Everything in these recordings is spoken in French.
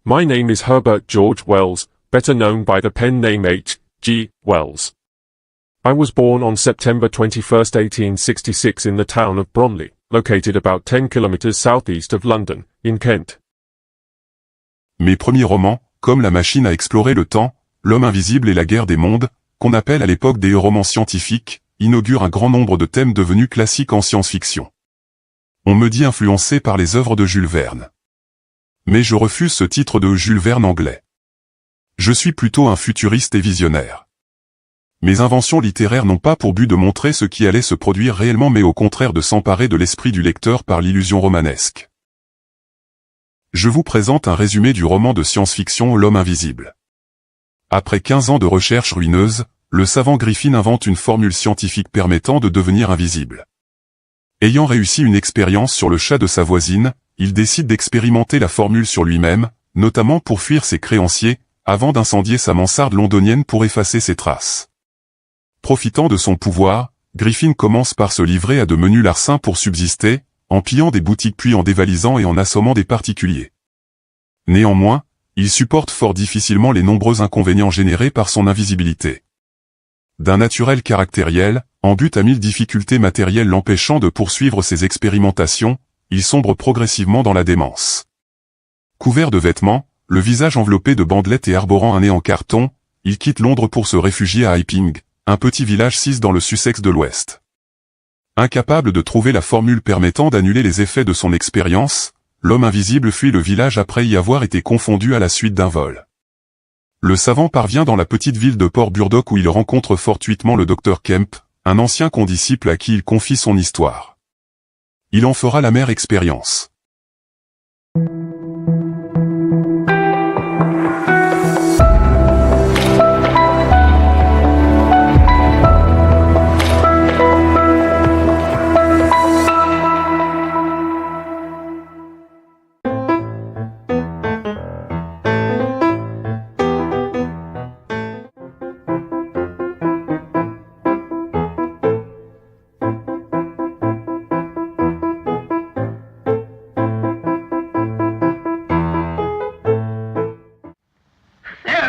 My name is Herbert George Wells, better known by the pen name H. G. Wells. I was born on September 21, 1866 in the town of Bromley, located about 10 kilometers southeast of London, in Kent. Mes premiers romans, comme La machine à explorer le temps, L'homme invisible et la guerre des mondes, qu'on appelle à l'époque des romans scientifiques, inaugurent un grand nombre de thèmes devenus classiques en science-fiction. On me dit influencé par les œuvres de Jules Verne. Mais je refuse ce titre de Jules Verne anglais. Je suis plutôt un futuriste et visionnaire. Mes inventions littéraires n'ont pas pour but de montrer ce qui allait se produire réellement mais au contraire de s'emparer de l'esprit du lecteur par l'illusion romanesque. Je vous présente un résumé du roman de science-fiction L'homme invisible. Après 15 ans de recherche ruineuse, le savant Griffin invente une formule scientifique permettant de devenir invisible. Ayant réussi une expérience sur le chat de sa voisine, il décide d'expérimenter la formule sur lui-même, notamment pour fuir ses créanciers, avant d'incendier sa mansarde londonienne pour effacer ses traces. Profitant de son pouvoir, Griffin commence par se livrer à de menus larcins pour subsister, en pillant des boutiques puis en dévalisant et en assommant des particuliers. Néanmoins, il supporte fort difficilement les nombreux inconvénients générés par son invisibilité. D'un naturel caractériel, en butte à 1000 difficultés matérielles l'empêchant de poursuivre ses expérimentations, il sombre progressivement dans la démence. Couvert de vêtements, le visage enveloppé de bandelettes et arborant un nez en carton, il quitte Londres pour se réfugier à Iping, un petit village sis dans le Sussex de l'Ouest. Incapable de trouver la formule permettant d'annuler les effets de son expérience, l'homme invisible fuit le village après y avoir été confondu à la suite d'un vol. Le savant parvient dans la petite ville de Port Burdock où il rencontre fortuitement le docteur Kemp, un ancien condisciple à qui il confie son histoire. Il en fera l'amère expérience.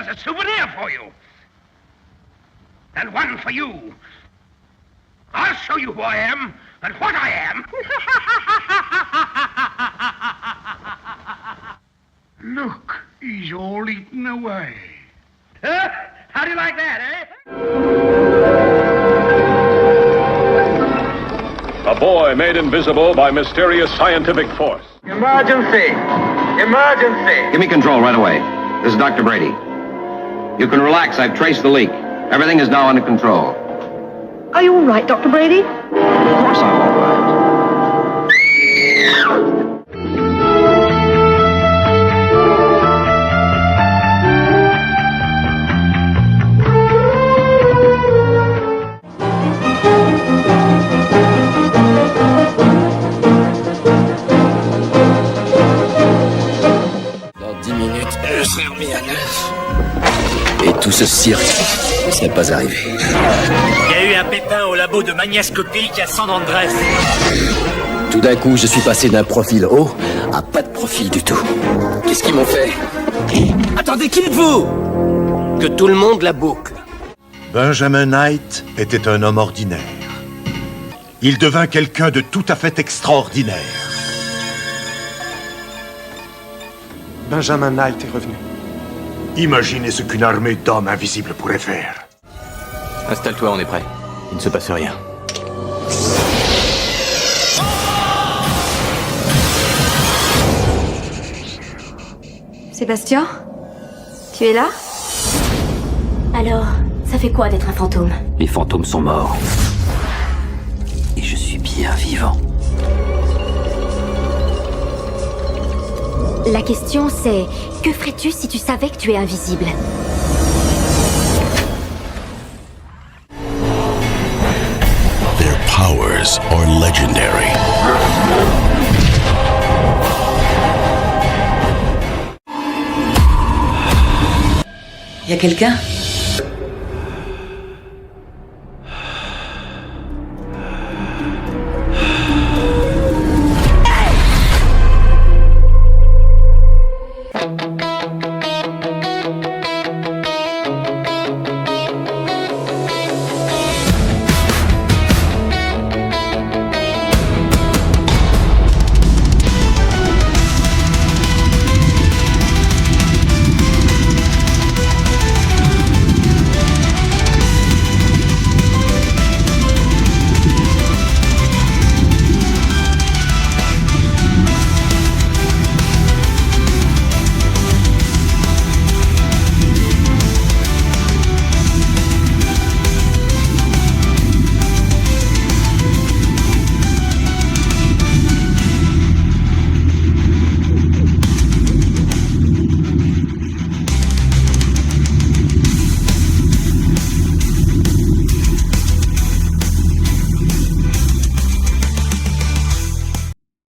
A souvenir for you. And one for you. I'll show you who I am and what I am. Look, he's all eaten away. Huh? How do you like that, eh? A boy made invisible by mysterious scientific force. Emergency! Emergency! Give me control right away. This is Dr. Brady. You can relax. I've traced the leak. Everything is now under control. Are you all right, Dr. Brady? Of course I'm all right. Dans 10 minutes, je serai remis à neuf. Et tout ce cirque ne serait pas arrivé. Il y a eu un pépin au labo de magnétoscopique à San Andrés. Tout d'un coup, je suis passé d'un profil haut à pas de profil du tout. Qu'est-ce qu'ils m'ont fait? Attendez, qui êtes-vous? Que tout le monde la boucle. Benjamin Knight était un homme ordinaire. Il devint quelqu'un de tout à fait extraordinaire. Benjamin Knight est revenu. Imaginez ce qu'une armée d'hommes invisibles pourrait faire. Installe-toi, on est prêt. Il ne se passe rien. Sébastien? Tu es là? Alors, ça fait quoi d'être un fantôme? Les fantômes sont morts. Et je suis bien vivant. La question c'est, que ferais-tu si tu savais que tu es invisible? Their powers are legendary. Y a quelqu'un ?